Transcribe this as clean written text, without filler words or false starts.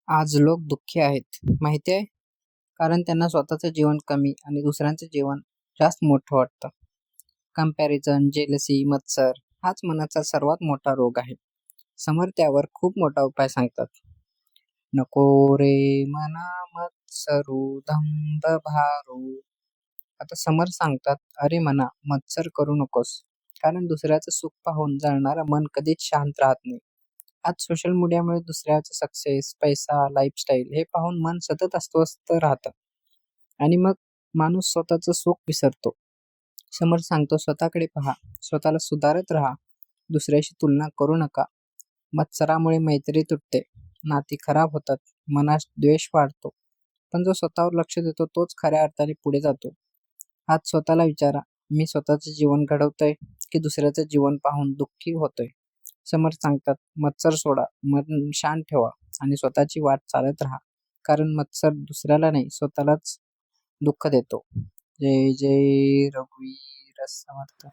आज लोक दुःखी आहेत, माहिती आहे? कारण त्यांना स्वतःचं जीवन कमी आणि दुसऱ्यांचं जीवन जास्त मोठं वाटतं. कंपॅरिझन, जेलसी, मत्सर हाच मनाचा सर्वात मोठा रोग आहे. समोर त्यावर खूप मोठा उपाय सांगतात. नको रे मना मत्सरू दंभ भारू. आता समर सांगतात, अरे मना मत्सर करू नकोस. कारण दुसऱ्याचं सुख पाहून जळणारं मन कधीच शांत राहत नाही. आज सोशल मीडियामुळे दुसऱ्याचं सक्सेस, पैसा, लाईफस्टाईल हे पाहून मन सतत अस्वस्थ राहतं आणि मग माणूस स्वतःचं सुख विसरतो. समर सांगतो, स्वतःकडे पहा, स्वतःला सुधारत राहा, दुसऱ्याशी तुलना करू नका. मत्सरामुळे मैत्री तुटते, नाती खराब होतात, मनात द्वेष वाढतो. पण जो स्वतःवर लक्ष देतो तोच खऱ्या अर्थाने पुढे जातो. आज स्वतःला विचारा, मी स्वतःचे जीवन घडवतोय की दुसऱ्याचं जीवन पाहून दुःखी होतोय? समर्थ सांगतात, मत्सर सोडा, मन शांत ठेवा आणि स्वतःची वाट चालत राहा. कारण मत्सर दुसऱ्याला नाही, स्वतःलाच दुःख देतो. जय जय रघुवीर समर्थ.